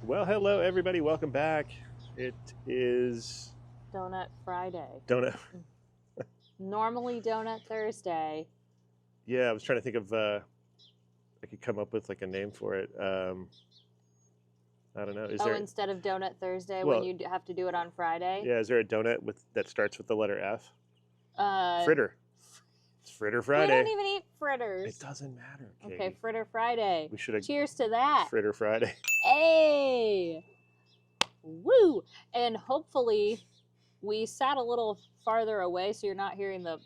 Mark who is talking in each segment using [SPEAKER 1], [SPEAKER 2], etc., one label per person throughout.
[SPEAKER 1] Well, hello everybody. Welcome back. It is
[SPEAKER 2] Donut Friday.
[SPEAKER 1] donut.
[SPEAKER 2] Normally Donut Thursday.
[SPEAKER 1] Yeah, I was trying to think of. I could come up with like a name for it. I don't know. Is there?
[SPEAKER 2] Instead of Donut Thursday
[SPEAKER 1] Well,
[SPEAKER 2] when you have to do it on Friday?
[SPEAKER 1] yeah. Is there a donut with that starts with the letter F?
[SPEAKER 2] Uh,
[SPEAKER 1] Fritter. It's Fritter
[SPEAKER 2] we
[SPEAKER 1] Friday.
[SPEAKER 2] don't even eat fritters.
[SPEAKER 1] It doesn't matter. Katie.
[SPEAKER 2] Okay, Fritter Friday.
[SPEAKER 1] We should have.
[SPEAKER 2] Cheers to that.
[SPEAKER 1] Fritter Friday.
[SPEAKER 2] Hey! Woo! And hopefully we sat a little farther away so you're not hearing the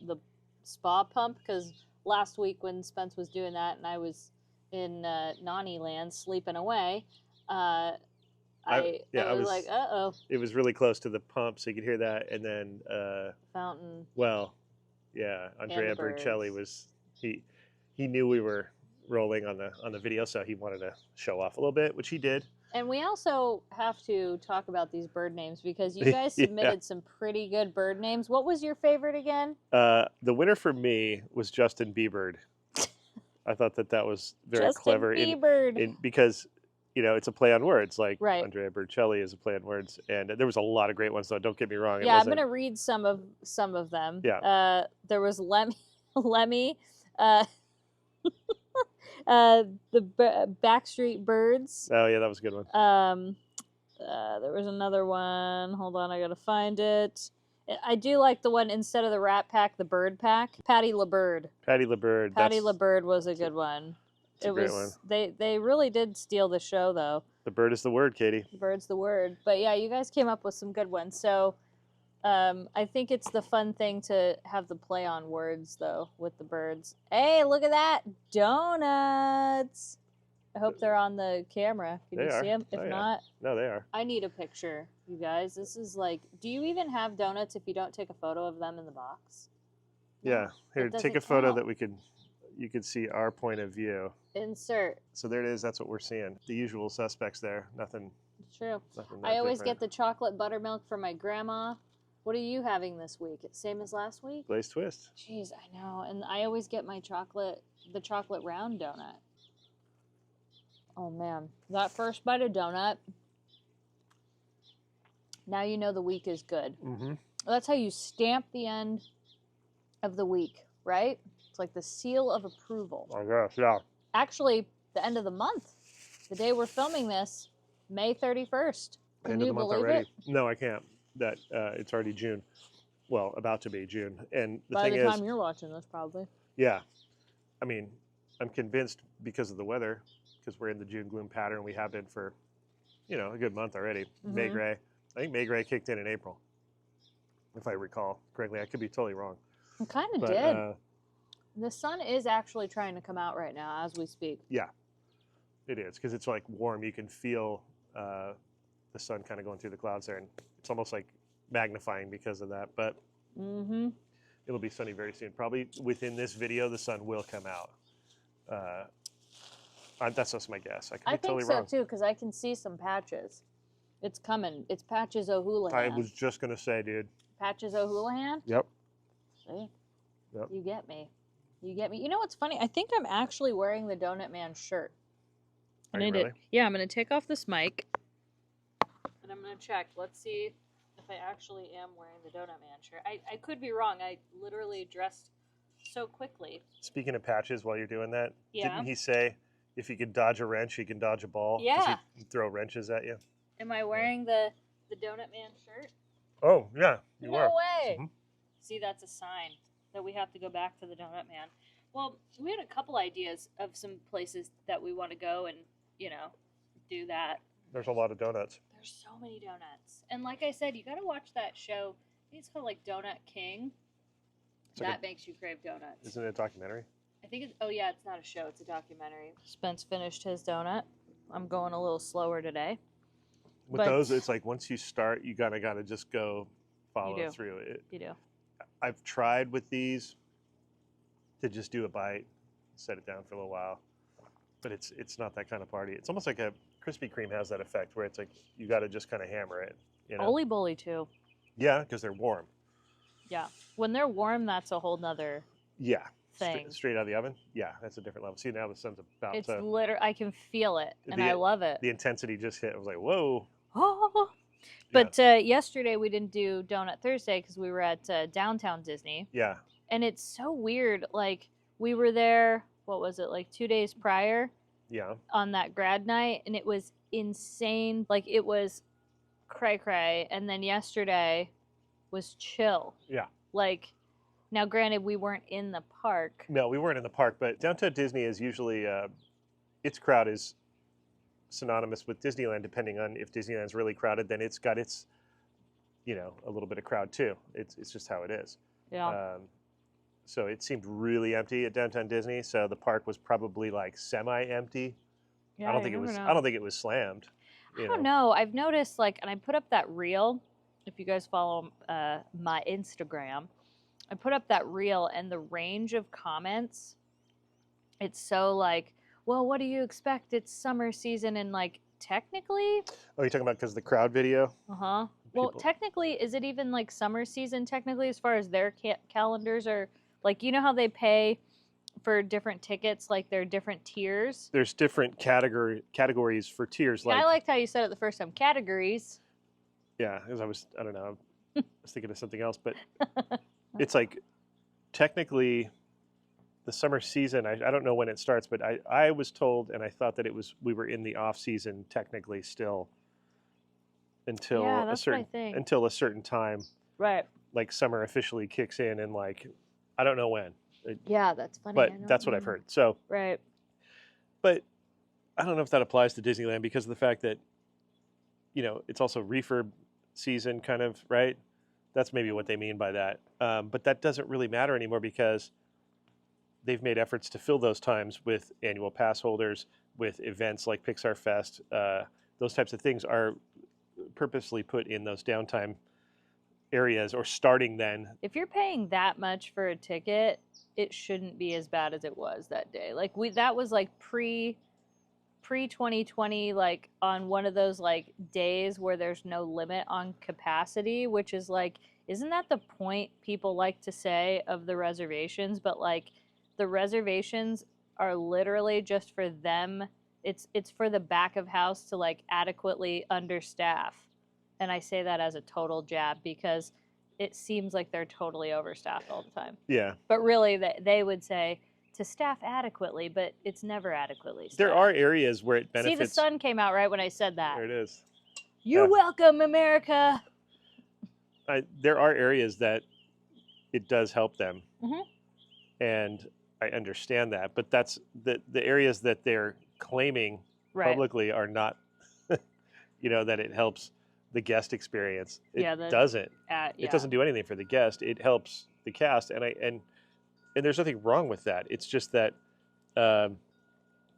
[SPEAKER 2] spa pump, because last week when Spence was doing that and I was in Nani land sleeping away, I was like, uh-oh.
[SPEAKER 1] It was really close to the pump, so you could hear that, and then
[SPEAKER 2] Fountain.
[SPEAKER 1] Well, yeah, Andrea Bercelli was he knew we were rolling on the video, so he wanted to show off a little bit, which he did.
[SPEAKER 2] And we also have to talk about these bird names because you guys submitted some pretty good bird names. What was your favorite again?
[SPEAKER 1] The winner for me was Justin Bieber. I thought that was very clever in because it's a play on words, like
[SPEAKER 2] right.
[SPEAKER 1] Andrea Bercelli is a play on words, and there was a lot of great ones, though. Don't get me wrong.
[SPEAKER 2] Yeah, I'm gonna read some of them.
[SPEAKER 1] Yeah.
[SPEAKER 2] There was Lemmy, the Backstreet Birds.
[SPEAKER 1] Oh yeah, that was a good one.
[SPEAKER 2] There was another one. Hold on, I gotta find it. I do like the one instead of the Rat Pack, the Bird Pack. Patty LaBird.
[SPEAKER 1] Patty LaBird.
[SPEAKER 2] Patty LaBird was a good one.
[SPEAKER 1] It was. One.
[SPEAKER 2] They really did steal the show, though.
[SPEAKER 1] The bird is the word, Katie.
[SPEAKER 2] The bird's the word. But yeah, you guys came up with some good ones. So I think it's the fun thing to have the play on words, though, with the birds. Hey, look at that. Donuts. I hope they're on the camera. Can you see them? If not,
[SPEAKER 1] no, they are.
[SPEAKER 2] I need a picture, you guys. This is like, do you even have donuts if you don't take a photo of them in the box?
[SPEAKER 1] Yeah. Here, take a photo that you could see our point of view.
[SPEAKER 2] Insert.
[SPEAKER 1] So there it is. That's what we're seeing. The usual suspects there. Nothing.
[SPEAKER 2] True. I always get the chocolate buttermilk for my grandma. What are you having this week? Same as last week?
[SPEAKER 1] Glazed twist.
[SPEAKER 2] Jeez, I know. And I always get my the chocolate round donut. Oh man, that first bite of donut. Now you know the week is good.
[SPEAKER 1] Mm-hmm.
[SPEAKER 2] That's how you stamp the end of the week, right? It's like the seal of approval.
[SPEAKER 1] I guess, yeah.
[SPEAKER 2] Actually, the end of the month. The day we're filming this, May 31st. Can you believe it?
[SPEAKER 1] No, I can't. That it's already June. Well, about to be June. And
[SPEAKER 2] by the time you're watching this, probably.
[SPEAKER 1] Yeah. I mean, I'm convinced because of the weather, because we're in the June gloom pattern. We have been for, a good month already. Mm-hmm. May Gray. I think May Gray kicked in April, if I recall correctly. I could be totally wrong.
[SPEAKER 2] It kind of did. The sun is actually trying to come out right now as we speak.
[SPEAKER 1] Yeah, it is, because it's like warm. You can feel the sun kind of going through the clouds there, and it's almost like magnifying because of that. But it'll be sunny very soon. Probably within this video, the sun will come out. That's just my guess. I could be totally wrong.
[SPEAKER 2] I think so too, because I can see some patches. It's coming. It's Patches O'Houlihan.
[SPEAKER 1] I was just gonna say, dude.
[SPEAKER 2] Patches O'Houlihan?
[SPEAKER 1] Yep.
[SPEAKER 2] See?
[SPEAKER 1] Yep.
[SPEAKER 2] You get me. You get me. You know what's funny? I think I'm actually wearing the Donut Man shirt.
[SPEAKER 1] Are you really?
[SPEAKER 2] Yeah, I'm gonna take off this mic and I'm gonna check. Let's see if I actually am wearing the Donut Man shirt. I could be wrong. I literally dressed so quickly.
[SPEAKER 1] Speaking of patches, while you're doing that,
[SPEAKER 2] yeah.
[SPEAKER 1] Didn't he say if you can dodge a wrench, you can dodge a ball?
[SPEAKER 2] Yeah.
[SPEAKER 1] He'd throw wrenches at you.
[SPEAKER 2] Am I wearing the Donut Man shirt?
[SPEAKER 1] Oh, yeah, you are.
[SPEAKER 2] No way.
[SPEAKER 1] Mm-hmm.
[SPEAKER 2] See, that's a sign that we have to go back to the Donut Man. Well, we had a couple ideas of some places that we want to go and, do that.
[SPEAKER 1] There's a lot of donuts.
[SPEAKER 2] There's so many donuts. And like I said, you got to watch that show. I think it's called like Donut King. That makes you crave donuts.
[SPEAKER 1] Isn't it a documentary?
[SPEAKER 2] I think it's not a show. It's a documentary. Spence finished his donut. I'm going a little slower today.
[SPEAKER 1] With those, it's like once you start, you gotta just go follow through it.
[SPEAKER 2] You do.
[SPEAKER 1] I've tried with these to just do a bite, set it down for a little while, but it's not that kind of party. It's almost like a Krispy Kreme has that effect where it's like you gotta just kind of hammer it.
[SPEAKER 2] Oli Bully too.
[SPEAKER 1] Yeah, because they're warm.
[SPEAKER 2] Yeah, when they're warm, that's a whole nother.
[SPEAKER 1] Yeah.
[SPEAKER 2] thing.
[SPEAKER 1] Straight out of the oven? Yeah, that's a different level. See, now the sun's about
[SPEAKER 2] It's
[SPEAKER 1] to...
[SPEAKER 2] literally, I can feel it, and I love it.
[SPEAKER 1] The intensity just hit. I was like, whoa.
[SPEAKER 2] Oh.
[SPEAKER 1] Yeah.
[SPEAKER 2] But yesterday we didn't do Donut Thursday because we were at Downtown Disney.
[SPEAKER 1] Yeah.
[SPEAKER 2] And it's so weird. Like, we were there, what was it, like 2 days prior?
[SPEAKER 1] Yeah.
[SPEAKER 2] On that grad night, and it was insane. Like, it was cray-cray. And then yesterday was chill.
[SPEAKER 1] Yeah.
[SPEAKER 2] Like, now granted, we weren't in the park.
[SPEAKER 1] No, we weren't in the park, but Downtown Disney is usually, its crowd is synonymous with Disneyland. Depending on if Disneyland's really crowded, then it's got its, a little bit of crowd too. It's just how it is.
[SPEAKER 2] Yeah.
[SPEAKER 1] So it seemed really empty at Downtown Disney. So the park was probably like semi-empty.
[SPEAKER 2] Yeah,
[SPEAKER 1] I don't think it was slammed.
[SPEAKER 2] I don't know. I've noticed, like, and I put up that reel. If you guys follow my Instagram, I put up that reel, and the range of comments, it's so like, well, what do you expect? It's summer season, and like technically.
[SPEAKER 1] Oh, you're talking about because of the crowd video?
[SPEAKER 2] Uh-huh. Well, technically, is it even like summer season technically as far as their calendars are? Like, you know how they pay for different tickets, like there are different tiers?
[SPEAKER 1] There's different categories for tiers.
[SPEAKER 2] I liked how you said it the first time. Categories.
[SPEAKER 1] Yeah, because I don't know, I was thinking of something else, but it's like technically the summer season, I don't know when it starts, but I was told, and I thought that we were in the off season technically still until a certain time.
[SPEAKER 2] Right.
[SPEAKER 1] Like summer officially kicks in, and like I don't know when.
[SPEAKER 2] Yeah, that's funny.
[SPEAKER 1] But that's what I've heard. So
[SPEAKER 2] right.
[SPEAKER 1] But I don't know if that applies to Disneyland because of the fact that it's also refurb season, kind of, right? That's maybe what they mean by that. But that doesn't really matter anymore because they've made efforts to fill those times with annual pass holders, with events like Pixar Fest. Those types of things are purposely put in those downtime areas or starting then.
[SPEAKER 2] If you're paying that much for a ticket, it shouldn't be as bad as it was that day. Like that was like pre 2020, like on one of those like days where there's no limit on capacity, which is like, isn't that the point people like to say of the reservations? But like the reservations are literally just for them. It's for the back of house to like adequately understaff. And I say that as a total jab because it seems like they're totally overstaffed all the time.
[SPEAKER 1] Yeah.
[SPEAKER 2] But really, they would say to staff adequately, but it's never adequately staffed.
[SPEAKER 1] There are areas where it benefits.
[SPEAKER 2] See, the sun came out right when I said that.
[SPEAKER 1] There it is.
[SPEAKER 2] You're welcome, America.
[SPEAKER 1] There are areas that it does help them.
[SPEAKER 2] Mm-hmm.
[SPEAKER 1] And I understand that. But that's the areas that they're claiming publicly are not, that it helps the guest experience. It doesn't. It doesn't do anything for the guest. It helps the cast, and there's nothing wrong with that. It's just that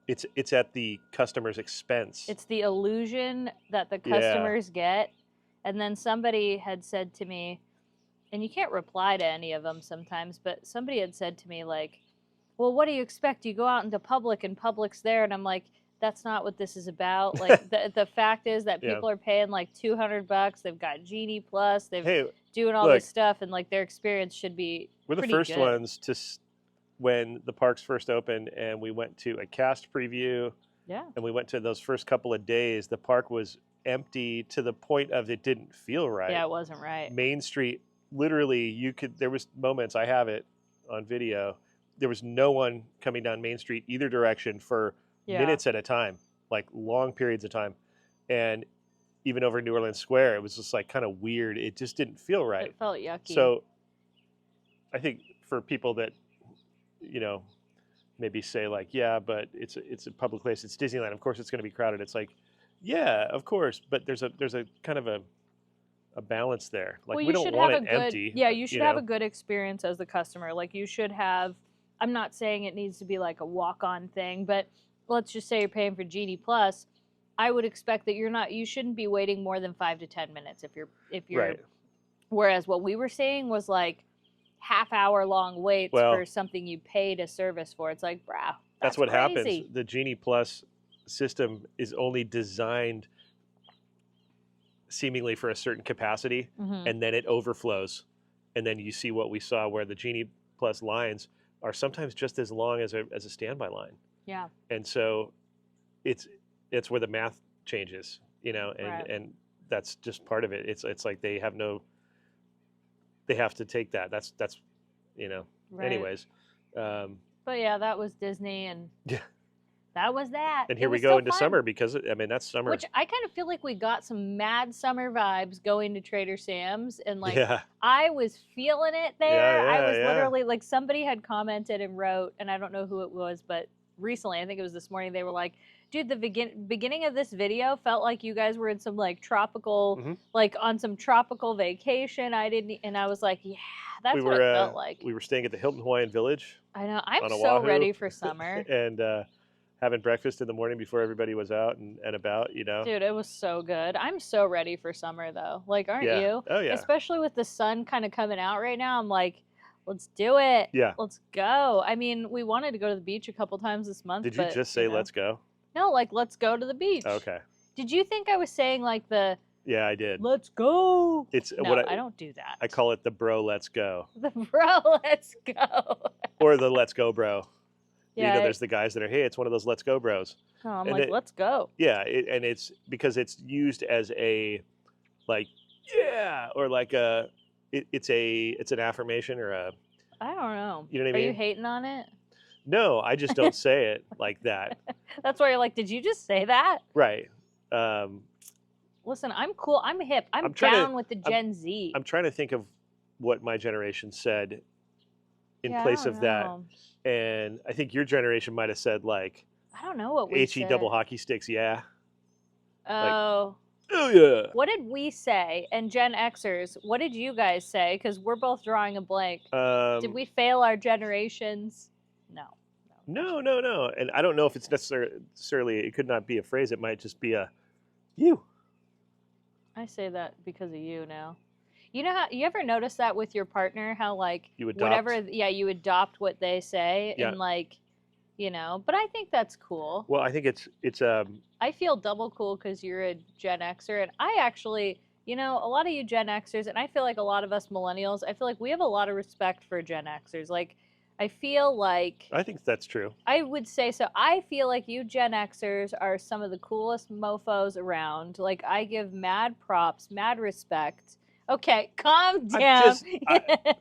[SPEAKER 1] it's at the customer's expense.
[SPEAKER 2] It's the illusion that the customers get, and then somebody had said to me, and you can't reply to any of them sometimes, but somebody had said to me like, "Well, what do you expect? You go out into public, and public's there," and I'm like, that's not what this is about. Like the fact is that people are paying like $200. They've got Genie Plus. They've doing all this stuff, and like their experience should be.
[SPEAKER 1] We're the first ones to when the parks first opened, and we went to a cast preview.
[SPEAKER 2] Yeah.
[SPEAKER 1] And we went to those first couple of days. The park was empty to the point of it didn't feel right.
[SPEAKER 2] Yeah, it wasn't right.
[SPEAKER 1] Main Street, literally, there was moments, I have it on video. There was no one coming down Main Street either direction for minutes at a time, like long periods of time. And even over New Orleans Square, it was just like kind of weird. It just didn't feel right.
[SPEAKER 2] It felt yucky.
[SPEAKER 1] So I think for people that, maybe say like, yeah, but it's a public place. It's Disneyland. Of course it's going to be crowded. It's like, yeah, of course. But there's a kind of a balance there. Like we don't want it empty.
[SPEAKER 2] Yeah, you should have a good experience as the customer. Like you should have, I'm not saying it needs to be like a walk-on thing, but let's just say you're paying for Genie Plus, I would expect that you shouldn't be waiting more than 5 to 10 minutes if you're
[SPEAKER 1] right.
[SPEAKER 2] Whereas what we were saying was like half-hour long waits for something you paid a service for. It's like, brah, that's
[SPEAKER 1] what
[SPEAKER 2] crazy.
[SPEAKER 1] happens. The Genie Plus system is only designed seemingly for a certain capacity, and then it overflows. And then you see what we saw where the Genie Plus lines are sometimes just as long as a standby line.
[SPEAKER 2] Yeah.
[SPEAKER 1] And so it's where the math changes, and
[SPEAKER 2] Right.
[SPEAKER 1] and that's just part of it. It's like they have to take that. That's
[SPEAKER 2] Right.
[SPEAKER 1] anyways.
[SPEAKER 2] But yeah, that was Disney, and
[SPEAKER 1] Yeah.
[SPEAKER 2] that was that.
[SPEAKER 1] And here
[SPEAKER 2] It
[SPEAKER 1] we
[SPEAKER 2] was
[SPEAKER 1] go
[SPEAKER 2] so
[SPEAKER 1] into
[SPEAKER 2] fun.
[SPEAKER 1] summer because that's summer.
[SPEAKER 2] Which I kind of feel like we got some mad summer vibes going to Trader Sam's, and like
[SPEAKER 1] Yeah.
[SPEAKER 2] I was feeling it there. I was
[SPEAKER 1] yeah.
[SPEAKER 2] literally like, somebody had commented and wrote, and I don't know who it was, but recently, I think it was this morning, they were like, dude, the beginning of this video felt like you guys were in some like tropical,
[SPEAKER 1] Mhm.
[SPEAKER 2] like on some tropical vacation. And I was like, yeah, that's what it felt like.
[SPEAKER 1] We were staying at the Hilton Hawaiian Village
[SPEAKER 2] I know. I'm
[SPEAKER 1] on
[SPEAKER 2] so
[SPEAKER 1] Oahu.
[SPEAKER 2] ready for summer.
[SPEAKER 1] and having breakfast in the morning before everybody was out and about,
[SPEAKER 2] Dude, it was so good. I'm so ready for summer though. Like, aren't
[SPEAKER 1] Yeah.
[SPEAKER 2] you?
[SPEAKER 1] Oh, yeah.
[SPEAKER 2] Especially with the sun kind of coming out right now. I'm like, let's do it.
[SPEAKER 1] Yeah.
[SPEAKER 2] Let's go. I mean, we wanted to go to the beach a couple times this month.
[SPEAKER 1] Did you just say let's go?
[SPEAKER 2] No, like, let's go to the beach.
[SPEAKER 1] Okay.
[SPEAKER 2] Did you think I was saying like the
[SPEAKER 1] Yeah, I did.
[SPEAKER 2] let's go?
[SPEAKER 1] It's
[SPEAKER 2] No,
[SPEAKER 1] what
[SPEAKER 2] I don't do that.
[SPEAKER 1] I call it the bro let's go.
[SPEAKER 2] The bro, let's go.
[SPEAKER 1] Or the let's go bro.
[SPEAKER 2] Yeah.
[SPEAKER 1] There's the guys that are, hey, it's one of those let's go bros.
[SPEAKER 2] Oh, I'm
[SPEAKER 1] And
[SPEAKER 2] like, let's go.
[SPEAKER 1] Yeah, and it's because it's used as a like yeah, or like it's an affirmation or a,
[SPEAKER 2] I don't know.
[SPEAKER 1] you know what I
[SPEAKER 2] Are
[SPEAKER 1] mean?
[SPEAKER 2] you hating on it?
[SPEAKER 1] No, I just don't say it like that.
[SPEAKER 2] That's why you're like, did you just say that?
[SPEAKER 1] Right.
[SPEAKER 2] Listen, I'm cool. I'm hip. I'm
[SPEAKER 1] trying to-
[SPEAKER 2] down with the Gen Z.
[SPEAKER 1] I'm trying to think of what my generation said in
[SPEAKER 2] Yeah, I
[SPEAKER 1] place
[SPEAKER 2] don't
[SPEAKER 1] of that.
[SPEAKER 2] know.
[SPEAKER 1] And I think your generation might have said like
[SPEAKER 2] I don't know what we
[SPEAKER 1] HE
[SPEAKER 2] said.
[SPEAKER 1] double hockey sticks, yeah.
[SPEAKER 2] Oh.
[SPEAKER 1] Oh yeah.
[SPEAKER 2] What did we say? And Gen Xers, what did you guys say? Because we're both drawing a blank. Did we fail our generations? No.
[SPEAKER 1] No. And I don't know if it's necessarily, it could not be a phrase. It might just be a you.
[SPEAKER 2] I say that because of you now. You know how you ever notice that with your partner? How like
[SPEAKER 1] You adopt.
[SPEAKER 2] whatever, you adopt what they say,
[SPEAKER 1] Yeah.
[SPEAKER 2] and like, But I think that's cool.
[SPEAKER 1] Well, I think it's
[SPEAKER 2] I feel double cool because you're a Gen Xer, and I actually, a lot of you Gen Xers, and I feel like a lot of us millennials, I feel like we have a lot of respect for Gen Xers. Like, I feel like
[SPEAKER 1] I think that's true.
[SPEAKER 2] I would say so. I feel like you Gen Xers are some of the coolest mofos around. Like, I give mad props, mad respect. Okay, calm down.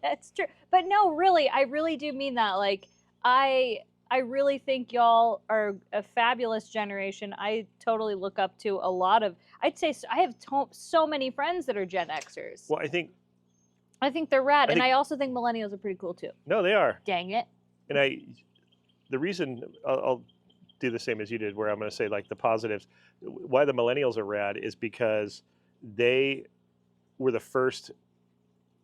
[SPEAKER 2] It's true. But no, really, I really do mean that. Like, I really think y'all are a fabulous generation. I totally look up to a lot of, I'd say I have so many friends that are Gen Xers.
[SPEAKER 1] Well, I think
[SPEAKER 2] they're rad. And I also think millennials are pretty cool too.
[SPEAKER 1] No, they are.
[SPEAKER 2] Dang it.
[SPEAKER 1] And the reason I'll do the same as you did, where I'm going to say like the positives, why the millennials are rad is because they were the first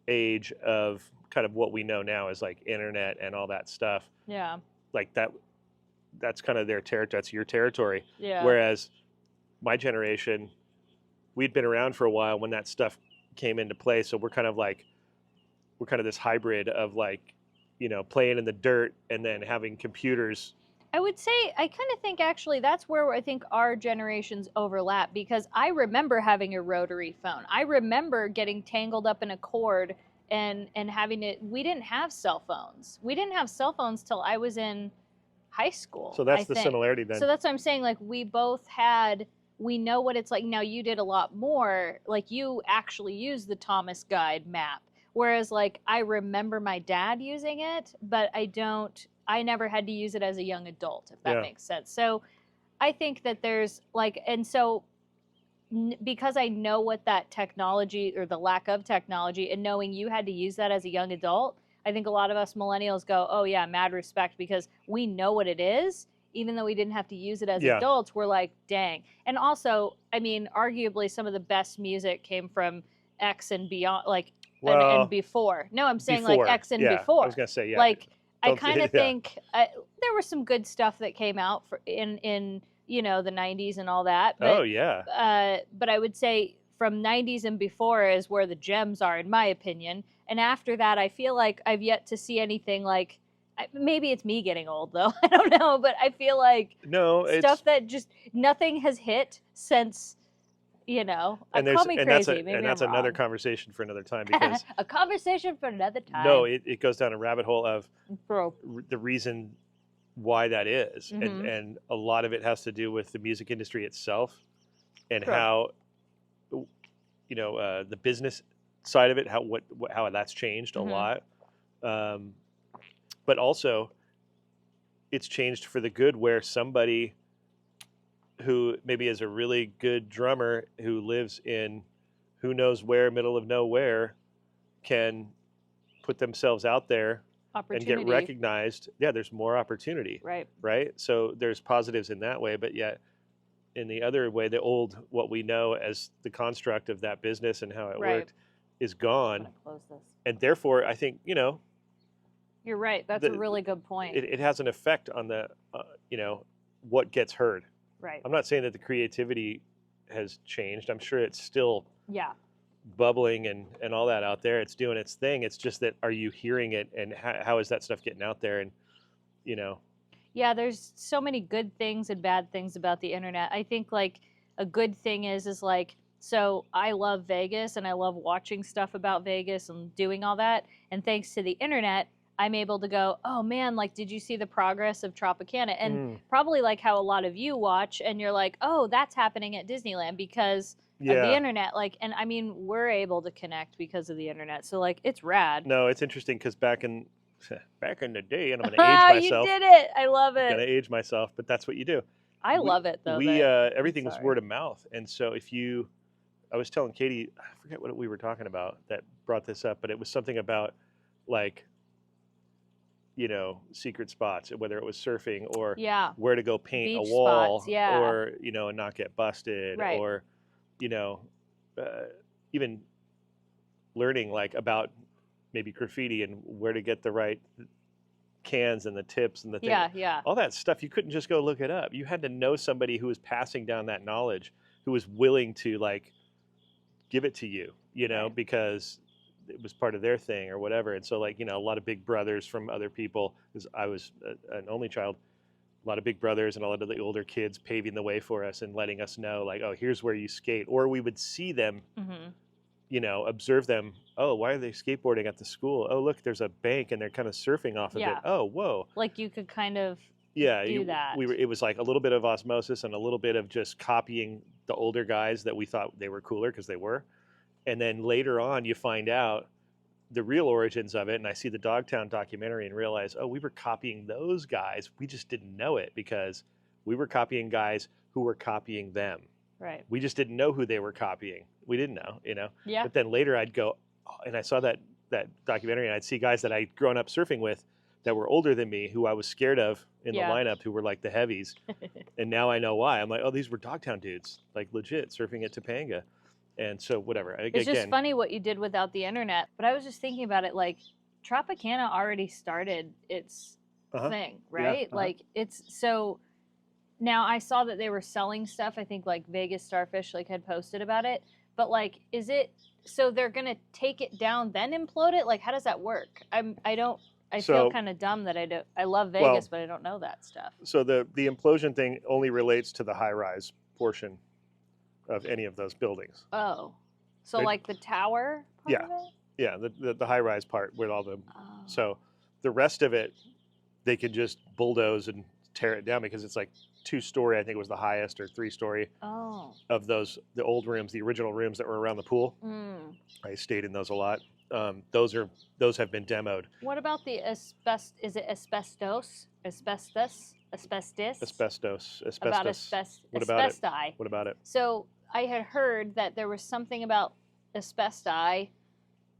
[SPEAKER 1] age of kind of what we know now as like internet and all that stuff.
[SPEAKER 2] Yeah.
[SPEAKER 1] Like that's kind of their territory. That's your territory.
[SPEAKER 2] Yeah.
[SPEAKER 1] Whereas my generation, we'd been around for a while when that stuff came into play. So we're kind of this hybrid of like, playing in the dirt and then having computers.
[SPEAKER 2] I would say, I kind of think actually that's where I think our generations overlap, because I remember having a rotary phone. I remember getting tangled up in a cord and having it. We didn't have cell phones. We didn't have cell phones till I was in high school.
[SPEAKER 1] So that's
[SPEAKER 2] I
[SPEAKER 1] the
[SPEAKER 2] think.
[SPEAKER 1] similarity then.
[SPEAKER 2] So that's what I'm saying. Like, we both had, we know what it's like. Now, you did a lot more. Like, you actually used the Thomas Guide map. Whereas, like, I remember my dad using it, but I never had to use it as a young adult, if that makes sense. So I think that there's, like, and so because I know what that technology or the lack of technology, and knowing you had to use that as a young adult, I think a lot of us millennials go, oh, yeah, mad respect, because we know what it is. Even though we didn't have to use it as adults, we're like, dang. And also, I mean, arguably some of the best music came from X and beyond, like, and before. No, I'm saying
[SPEAKER 1] before.
[SPEAKER 2] like X and
[SPEAKER 1] yeah,
[SPEAKER 2] before.
[SPEAKER 1] I was going to say, yeah.
[SPEAKER 2] Like, I
[SPEAKER 1] Don't
[SPEAKER 2] kind of
[SPEAKER 1] yeah.
[SPEAKER 2] think there was some good stuff that came out in the 90s and all that. But,
[SPEAKER 1] oh, yeah.
[SPEAKER 2] But I would say from 90s and before is where the gems are, in my opinion. And after that, I feel like I've yet to see anything like, maybe it's me getting old, though. I don't know. But I feel like
[SPEAKER 1] no,
[SPEAKER 2] stuff that just, nothing has hit since you know,
[SPEAKER 1] And
[SPEAKER 2] call me crazy. Maybe
[SPEAKER 1] that's
[SPEAKER 2] I'm
[SPEAKER 1] another
[SPEAKER 2] wrong.
[SPEAKER 1] conversation for another time because
[SPEAKER 2] A conversation for another time.
[SPEAKER 1] no, it goes down a rabbit hole of
[SPEAKER 2] Bro.
[SPEAKER 1] the reason why that is,
[SPEAKER 2] Mhm.
[SPEAKER 1] and a lot of it has to do with the music industry itself and
[SPEAKER 2] Sure.
[SPEAKER 1] how the business side of it, how that's changed a
[SPEAKER 2] Mhm.
[SPEAKER 1] lot, but also it's changed for the good where somebody who maybe is a really good drummer who lives in who knows where, middle of nowhere, can put themselves out there and get
[SPEAKER 2] Opportunity.
[SPEAKER 1] recognized. Yeah, there's more opportunity.
[SPEAKER 2] Right.
[SPEAKER 1] So there's positives in that way, but yet in the other way, what we know as the construct of that business and how it
[SPEAKER 2] Right.
[SPEAKER 1] worked is
[SPEAKER 2] I'm
[SPEAKER 1] gone.
[SPEAKER 2] gonna close this.
[SPEAKER 1] And therefore, I think,
[SPEAKER 2] You're right. That's a really good point.
[SPEAKER 1] it has an effect on the, what gets heard.
[SPEAKER 2] Right.
[SPEAKER 1] I'm not saying that the creativity has changed. I'm sure it's still
[SPEAKER 2] Yeah.
[SPEAKER 1] bubbling and all that out there. It's doing its thing. It's just that, are you hearing it, and how is that stuff getting out there? And,
[SPEAKER 2] Yeah, there's so many good things and bad things about the internet. I think like a good thing is like, so I love Vegas and I love watching stuff about Vegas and doing all that. And thanks to the internet, I'm able to go, oh man, like, did you see the progress of Tropicana? And probably like how a lot of you watch and you're like, oh, that's happening at Disneyland because of the internet. Like, and I mean, we're able to connect because of the internet. So like, it's rad.
[SPEAKER 1] No, it's interesting because back in the day, and I'm going to age myself.
[SPEAKER 2] You did it. I love it.
[SPEAKER 1] I'm going to age myself, but that's what you do.
[SPEAKER 2] I love it though.
[SPEAKER 1] Everything was word of mouth. And so I was telling Katie, I forget what we were talking about that brought this up, but it was something about like, secret spots, whether it was surfing or where to go paint
[SPEAKER 2] beach
[SPEAKER 1] a wall
[SPEAKER 2] spots, yeah.
[SPEAKER 1] or, and not get busted,
[SPEAKER 2] right.
[SPEAKER 1] or, even learning like about maybe graffiti and where to get the right cans and the tips and the thing.
[SPEAKER 2] Yeah.
[SPEAKER 1] All that stuff, you couldn't just go look it up. You had to know somebody who was passing down that knowledge, who was willing to like give it to you,
[SPEAKER 2] right.
[SPEAKER 1] because it was part of their thing or whatever. And so like, a lot of big brothers from other people, because I was an only child, a lot of big brothers and a lot of the older kids paving the way for us and letting us know like, oh, here's where you skate. Or we would see them, observe them. Oh, why are they skateboarding at the school? Oh, look, there's a bank and they're kind of surfing off of it. Oh, whoa.
[SPEAKER 2] Like you could kind of do that.
[SPEAKER 1] It was like a little bit of osmosis and a little bit of just copying the older guys that we thought they were cooler because they were. And then later on, you find out the real origins of it. And I see the Dogtown documentary and realize, oh, we were copying those guys. We just didn't know it because we were copying guys who were copying them.
[SPEAKER 2] Right.
[SPEAKER 1] We just didn't know who they were copying. We didn't know,
[SPEAKER 2] Yeah.
[SPEAKER 1] But then later I'd go, oh, and I saw that documentary and I'd see guys that I'd grown up surfing with that were older than me who I was scared of in the lineup, who were like the heavies. And now I know why. I'm like, oh, these were Dogtown dudes, like legit surfing at Topanga. And so whatever.
[SPEAKER 2] It's just funny what you did without the internet. But I was just thinking about it, like Tropicana already started its thing, right?
[SPEAKER 1] Yeah,
[SPEAKER 2] like it's so now I saw that they were selling stuff. I think like Vegas Starfish like had posted about it. But like, is it so they're gonna take it down then implode it? Like, how does that work? I feel kind of dumb that I don't. I love Vegas, but I don't know that stuff.
[SPEAKER 1] So the implosion thing only relates to the high rise portion of any of those buildings.
[SPEAKER 2] Oh, so like the tower part of it?
[SPEAKER 1] Yeah, the high rise part with all the. So the rest of it, they could just bulldoze and tear it down because it's like 2-story. I think it was the highest, or 3-story. Of the old rooms, the original rooms that were around the pool. I stayed in those a lot. Those have been demoed.
[SPEAKER 2] What about the asbestos? Is it asbestos? Asbestos?
[SPEAKER 1] Asbestos.
[SPEAKER 2] About
[SPEAKER 1] What about it?
[SPEAKER 2] asbesti.
[SPEAKER 1] What about it?
[SPEAKER 2] So I had heard that there was something about asbesti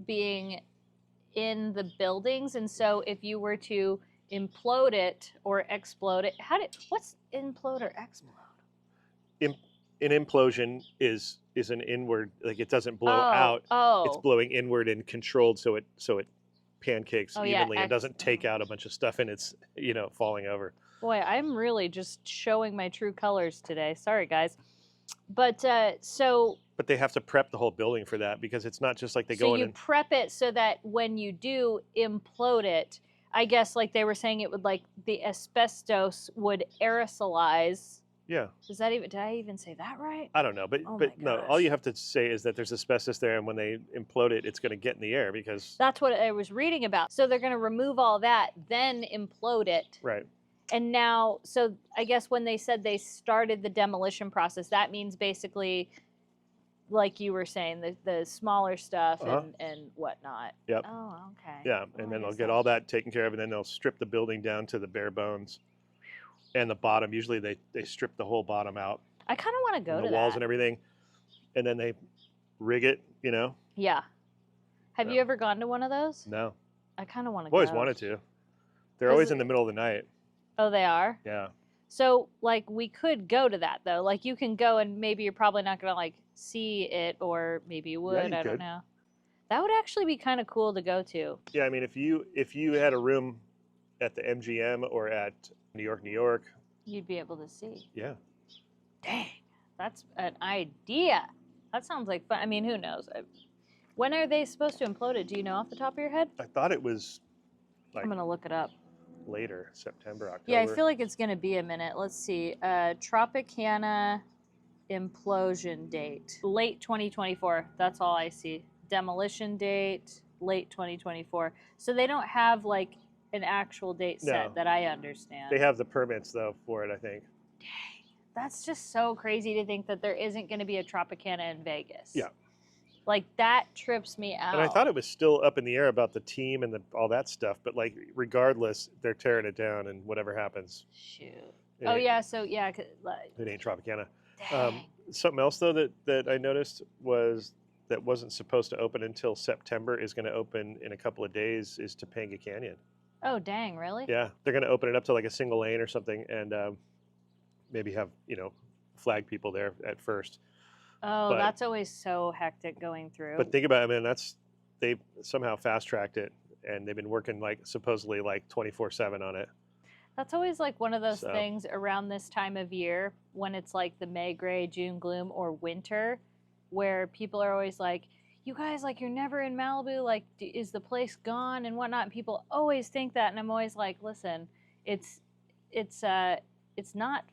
[SPEAKER 2] being in the buildings, and so if you were to implode it or explode it, what's implode or explode?
[SPEAKER 1] An implosion is an inward, like it doesn't blow out. It's blowing inward and controlled, so it pancakes evenly and doesn't take out a bunch of stuff and it's falling over.
[SPEAKER 2] Boy, I'm really just showing my true colors today. Sorry, guys. But But
[SPEAKER 1] they have to prep the whole building for that because it's not just like they go in. So you
[SPEAKER 2] prep it so that when you do implode it, I guess like they were saying it would like the asbestos would aerosolize
[SPEAKER 1] Yeah.
[SPEAKER 2] Does that even, did I even say that right?
[SPEAKER 1] I don't know, but
[SPEAKER 2] Oh
[SPEAKER 1] but
[SPEAKER 2] my
[SPEAKER 1] no, all
[SPEAKER 2] gosh.
[SPEAKER 1] you have to say is that there's asbestos there, and when they implode it, it's going to get in the air because
[SPEAKER 2] That's what I was reading about. So they're going to remove all that, then implode it.
[SPEAKER 1] right.
[SPEAKER 2] And now, so I guess when they said they started the demolition process, that means basically, like you were saying, the smaller stuff
[SPEAKER 1] Uh-huh.
[SPEAKER 2] and whatnot.
[SPEAKER 1] Yep.
[SPEAKER 2] Oh, okay.
[SPEAKER 1] Yeah,
[SPEAKER 2] Well,
[SPEAKER 1] and
[SPEAKER 2] I
[SPEAKER 1] then they'll
[SPEAKER 2] guess
[SPEAKER 1] get all that taken care of, and then they'll strip the building down to the bare bones and the bottom. Usually they strip the whole bottom out,
[SPEAKER 2] I kind of want to go
[SPEAKER 1] and
[SPEAKER 2] to
[SPEAKER 1] the walls
[SPEAKER 2] that.
[SPEAKER 1] and everything, and then they rig it.
[SPEAKER 2] Yeah. Have
[SPEAKER 1] Yeah.
[SPEAKER 2] you ever gone to one of those?
[SPEAKER 1] No,
[SPEAKER 2] I kind of want to
[SPEAKER 1] I've
[SPEAKER 2] go.
[SPEAKER 1] always wanted to. They're always in the middle of the night.
[SPEAKER 2] Oh, they are?
[SPEAKER 1] Yeah.
[SPEAKER 2] So, like, we could go to that, though. Like, you can go and maybe you're probably not going to, like, see it, or maybe you would.
[SPEAKER 1] you
[SPEAKER 2] I don't
[SPEAKER 1] could.
[SPEAKER 2] know. That would actually be kind of cool to go to.
[SPEAKER 1] Yeah, I mean, if you had a room at the MGM or at New York,
[SPEAKER 2] You'd be able to see.
[SPEAKER 1] yeah.
[SPEAKER 2] Dang. That's an idea. That sounds like fun. I mean, who knows? When are they supposed to implode it? Do you know off the top of your head?
[SPEAKER 1] I thought it was like
[SPEAKER 2] I'm going to look it up.
[SPEAKER 1] later, September, October.
[SPEAKER 2] Yeah, I feel like it's going to be a minute. Let's see. Tropicana implosion date. Late 2024. That's all I see. Demolition date, late 2024. So they don't have like an actual date set
[SPEAKER 1] No.
[SPEAKER 2] that I understand.
[SPEAKER 1] They have the permits though for it, I think.
[SPEAKER 2] Dang. That's just so crazy to think that there isn't going to be a Tropicana in Vegas.
[SPEAKER 1] Yeah.
[SPEAKER 2] Like that trips me out.
[SPEAKER 1] And I thought it was still up in the air about the team and all that stuff, but like regardless, they're tearing it down, and whatever happens.
[SPEAKER 2] Shoot.
[SPEAKER 1] It
[SPEAKER 2] Oh
[SPEAKER 1] ain't-
[SPEAKER 2] yeah, so yeah, like,
[SPEAKER 1] It ain't Tropicana.
[SPEAKER 2] dang.
[SPEAKER 1] Something else though that I noticed was that wasn't supposed to open until September is going to open in a couple of days is Topanga Canyon.
[SPEAKER 2] Oh dang, really?
[SPEAKER 1] Yeah, they're going to open it up to like a single lane or something, and maybe have flag people there at first.
[SPEAKER 2] Oh,
[SPEAKER 1] But-
[SPEAKER 2] that's always so hectic going through.
[SPEAKER 1] But think about it, man. They somehow fast tracked it, and they've been working like supposedly like 24/7 on it.
[SPEAKER 2] That's always like one of those
[SPEAKER 1] So-
[SPEAKER 2] things around this time of year when it's like the May gray, June gloom, or winter, where people are always like, you guys, like, you're never in Malibu. Like, is the place gone and whatnot? And people always think that. And I'm always like, listen, it's not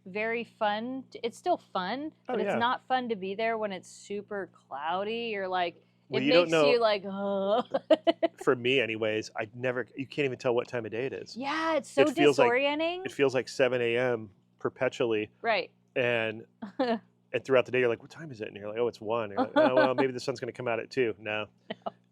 [SPEAKER 2] very fun. It's still fun, but
[SPEAKER 1] yeah.
[SPEAKER 2] it's not fun to be there when it's super cloudy. You're like,
[SPEAKER 1] Well,
[SPEAKER 2] it
[SPEAKER 1] you don't
[SPEAKER 2] makes
[SPEAKER 1] know-
[SPEAKER 2] you like, oh.
[SPEAKER 1] For me, anyways, you can't even tell what time of day it is.
[SPEAKER 2] Yeah, it's so
[SPEAKER 1] It feels like-
[SPEAKER 2] disorienting.
[SPEAKER 1] It feels like 7 a.m. perpetually,
[SPEAKER 2] Right.
[SPEAKER 1] and throughout the day you're like, what time is it? And you're like, oh, it's 1. You're like, oh, well, maybe the sun's going to come out at 2. No,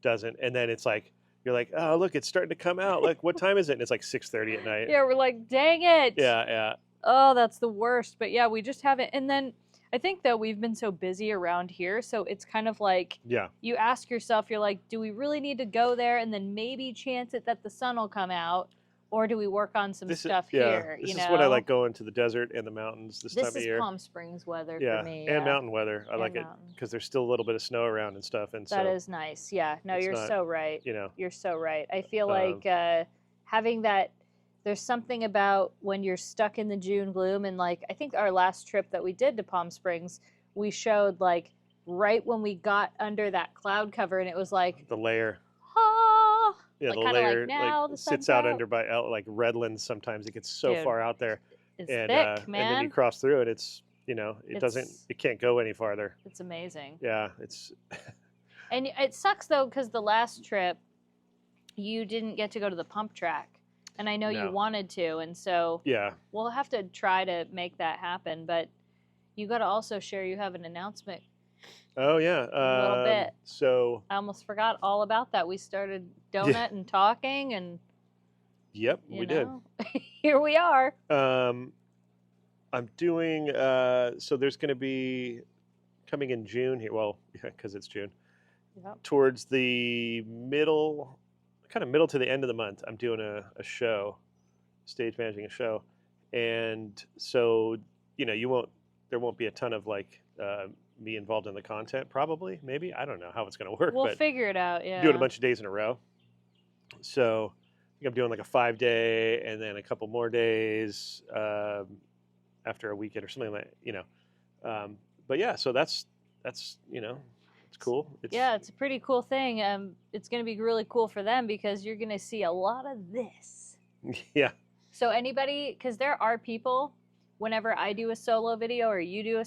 [SPEAKER 1] doesn't. And then it's like, you're like, oh, look, it's starting to come out. Like, what time is it? And it's like 6:30 at night.
[SPEAKER 2] Yeah, we're like, dang it.
[SPEAKER 1] Yeah.
[SPEAKER 2] Oh, that's the worst. But yeah, we just haven't. And then I think that we've been so busy around here. So it's kind of like
[SPEAKER 1] Yeah.
[SPEAKER 2] you ask yourself, you're like, do we really need to go there and then maybe chance it that the sun will come out? Or do we work on some stuff here?
[SPEAKER 1] This
[SPEAKER 2] you
[SPEAKER 1] is
[SPEAKER 2] know?
[SPEAKER 1] when I like going to the desert and the mountains this time
[SPEAKER 2] This
[SPEAKER 1] of
[SPEAKER 2] is
[SPEAKER 1] year.
[SPEAKER 2] Palm Springs weather
[SPEAKER 1] Yeah,
[SPEAKER 2] for me.
[SPEAKER 1] and mountain weather. I
[SPEAKER 2] And
[SPEAKER 1] like it
[SPEAKER 2] mountain.
[SPEAKER 1] because there's still a little bit of snow around and stuff, and
[SPEAKER 2] That
[SPEAKER 1] so
[SPEAKER 2] is nice. Yeah. No,
[SPEAKER 1] it's
[SPEAKER 2] you're
[SPEAKER 1] not-
[SPEAKER 2] so right.
[SPEAKER 1] you know,
[SPEAKER 2] You're so right. I feel
[SPEAKER 1] Um,
[SPEAKER 2] like having that, there's something about when you're stuck in the June gloom. And like, I think our last trip that we did to Palm Springs, we showed like right when we got under that cloud cover, and it was like,
[SPEAKER 1] the layer.
[SPEAKER 2] ah,
[SPEAKER 1] Yeah,
[SPEAKER 2] like
[SPEAKER 1] the
[SPEAKER 2] kinda like
[SPEAKER 1] layer
[SPEAKER 2] now the
[SPEAKER 1] sits
[SPEAKER 2] sun's
[SPEAKER 1] out
[SPEAKER 2] out.
[SPEAKER 1] under by like Redlands. Sometimes it gets so
[SPEAKER 2] Dude,
[SPEAKER 1] far out there,
[SPEAKER 2] it's
[SPEAKER 1] and
[SPEAKER 2] thick,
[SPEAKER 1] and then you
[SPEAKER 2] man.
[SPEAKER 1] cross through it. It's
[SPEAKER 2] It's-
[SPEAKER 1] it can't go any farther.
[SPEAKER 2] It's amazing.
[SPEAKER 1] Yeah, it's
[SPEAKER 2] And it sucks though, because the last trip, you didn't get to go to the pump track. And I know you
[SPEAKER 1] No.
[SPEAKER 2] wanted to. And so
[SPEAKER 1] yeah.
[SPEAKER 2] we'll have to try to make that happen. But you got to also share you have an announcement.
[SPEAKER 1] Oh yeah,
[SPEAKER 2] A little bit.
[SPEAKER 1] So
[SPEAKER 2] I almost forgot all about that. We started donut and talking, and
[SPEAKER 1] yep,
[SPEAKER 2] you
[SPEAKER 1] we
[SPEAKER 2] know, here we are.
[SPEAKER 1] did. I'm doing. So there's going to be coming in June here. Well, yeah, because it's June.
[SPEAKER 2] Yep.
[SPEAKER 1] Towards the middle to the end of the month, I'm doing a show, stage managing a show, and so there won't be a ton of like me involved in the content. Probably, maybe, I don't know how it's going to work,
[SPEAKER 2] We'll
[SPEAKER 1] but
[SPEAKER 2] figure it out. Yeah.
[SPEAKER 1] doing a bunch of days in a row. So I think I'm doing like a 5-day and then a couple more days after a weekend or something like but yeah, so that's it's cool.
[SPEAKER 2] It's a pretty cool thing. It's going to be really cool for them because you're going to see a lot of this.
[SPEAKER 1] Yeah.
[SPEAKER 2] So anybody, because there are people whenever I do a solo video or you do a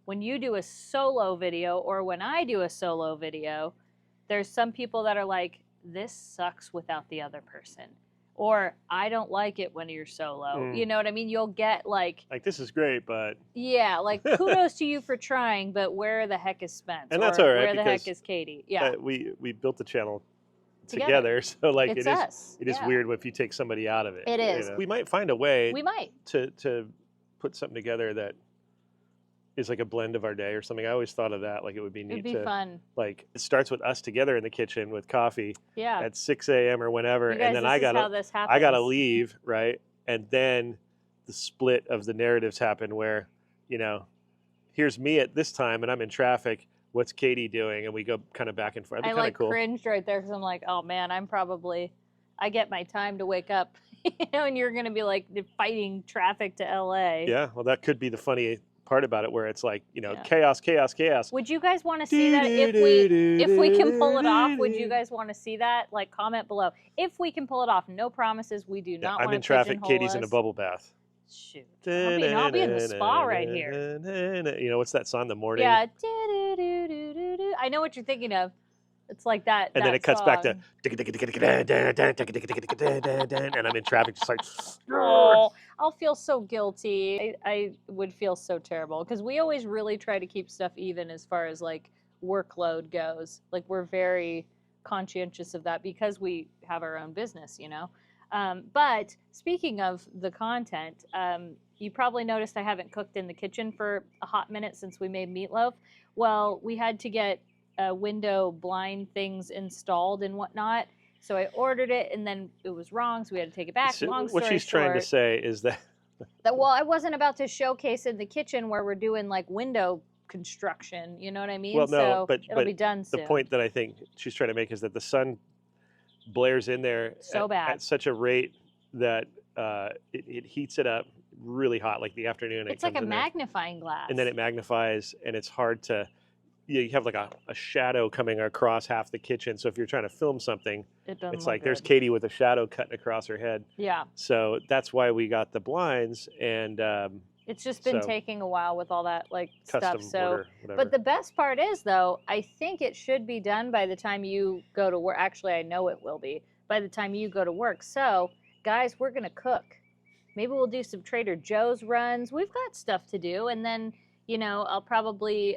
[SPEAKER 2] when you do a solo video or when I do a solo video, there's some people that are like, this sucks without the other person. Or I don't like it when you're solo. You know what I mean? You'll get like
[SPEAKER 1] this is great, but
[SPEAKER 2] yeah, like kudos to you for trying, but where the heck is Spence?
[SPEAKER 1] And that's all right.
[SPEAKER 2] Where the heck is Katie? Yeah,
[SPEAKER 1] we built the channel together, so like
[SPEAKER 2] it's
[SPEAKER 1] it is weird if you take somebody out of it.
[SPEAKER 2] It is.
[SPEAKER 1] You know? We might find a way.
[SPEAKER 2] We might
[SPEAKER 1] to put something together that is like a blend of our day or something. I always thought of that. Like it would be neat.
[SPEAKER 2] It'd be fun.
[SPEAKER 1] Like it starts with us together in the kitchen with coffee.
[SPEAKER 2] Yeah.
[SPEAKER 1] At 6 a.m. or whenever,
[SPEAKER 2] you guys,
[SPEAKER 1] and then I gotta leave, right? And then the split of the narratives happen where, you know, here's me at this time and I'm in traffic. What's Katie doing? And we go kind of back and forth. It'd be
[SPEAKER 2] I like
[SPEAKER 1] cool.
[SPEAKER 2] cringed right there because I'm like, oh man, I get my time to wake up, you know, and you're gonna be like fighting traffic to LA.
[SPEAKER 1] Yeah, well, that could be the funny part about it, where it's like, you know, chaos.
[SPEAKER 2] Would you guys want to see that if we can pull it off? Would you guys want to see that? Like, comment below if we can pull it off. No promises. We do not.
[SPEAKER 1] I'm in traffic. Katie's in a bubble bath.
[SPEAKER 2] Shoot, I'll be in the spa right here.
[SPEAKER 1] You know what's that song? The morning.
[SPEAKER 2] Yeah. I know what you're thinking of. It's like that.
[SPEAKER 1] And then it cuts back to and I'm in traffic just like
[SPEAKER 2] oh, I'll feel so guilty. I would feel so terrible because we always really try to keep stuff even as far as like workload goes. Like we're very conscientious of that because we have our own business, you know. But speaking of the content, you probably noticed I haven't cooked in the kitchen for a hot minute since we made meatloaf. Well, we had to get window blind things installed and whatnot. So I ordered it and then it was wrong, so we had to take it back.
[SPEAKER 1] So what she's trying to say is that
[SPEAKER 2] well, I wasn't about to showcase in the kitchen where we're doing like window construction. You know what I mean?
[SPEAKER 1] Well, no,
[SPEAKER 2] so
[SPEAKER 1] but
[SPEAKER 2] it'll be done soon.
[SPEAKER 1] The point that I think she's trying to make is that the sun blares in there at such a rate that it heats it up really hot, like the afternoon.
[SPEAKER 2] It's like a magnifying glass.
[SPEAKER 1] And then it magnifies, and it's hard to, you have like a shadow coming across half the kitchen. So if you're trying to film something, it's like there's Katie with a shadow cutting across her head.
[SPEAKER 2] Yeah.
[SPEAKER 1] So that's why we got the blinds, and
[SPEAKER 2] it's just been taking a while with all that like
[SPEAKER 1] custom
[SPEAKER 2] stuff. So,
[SPEAKER 1] order,
[SPEAKER 2] but the best part is though, I think it should be done by the time you go to work. Actually, I know it will be by the time you go to work. So, guys, we're gonna cook. Maybe we'll do some Trader Joe's runs. We've got stuff to do, and then you know I'll probably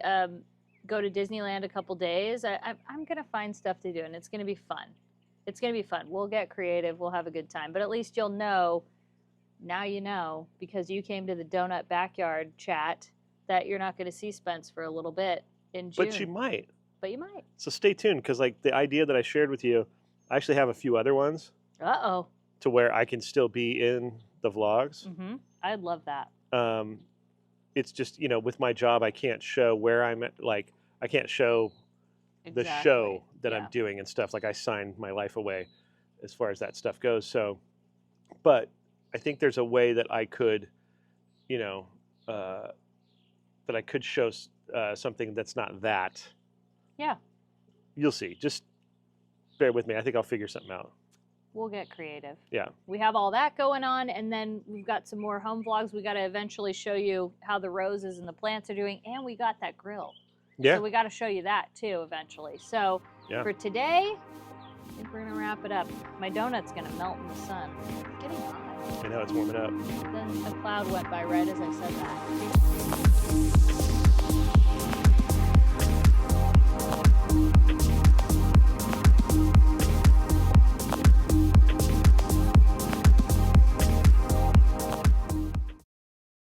[SPEAKER 2] go to Disneyland a couple days. I'm gonna find stuff to do, and it's gonna be fun. It's gonna be fun. We'll get creative. We'll have a good time. But at least you'll know. Now you know, because you came to the Donut Backyard chat, that you're not going to see Spence for a little bit in June.
[SPEAKER 1] But you might.
[SPEAKER 2] But you might.
[SPEAKER 1] So stay tuned, because like the idea that I shared with you, I actually have a few other ones.
[SPEAKER 2] Uh-oh.
[SPEAKER 1] To where I can still be in the vlogs.
[SPEAKER 2] Mm-hmm. I'd love that.
[SPEAKER 1] It's just, you know, with my job, I can't show where I'm at. Like, I can't show the show that I'm doing and stuff. Like, I signed my life away as far as that stuff goes. So, but I think there's a way that I could, you know, that I could show something that's not that.
[SPEAKER 2] Yeah.
[SPEAKER 1] You'll see. Just bear with me. I think I'll figure something out.
[SPEAKER 2] We'll get creative.
[SPEAKER 1] Yeah.
[SPEAKER 2] We have all that going on, and then we've got some more home vlogs. We got to eventually show you how the roses and the plants are doing, and we got that grill.
[SPEAKER 1] Yeah.
[SPEAKER 2] So we got to show you that too eventually. So for today, I think we're going to wrap it up. My donut's going to melt in the sun. It's getting hot.
[SPEAKER 1] I know, it's warming up.
[SPEAKER 2] Then a cloud went by right as I said that.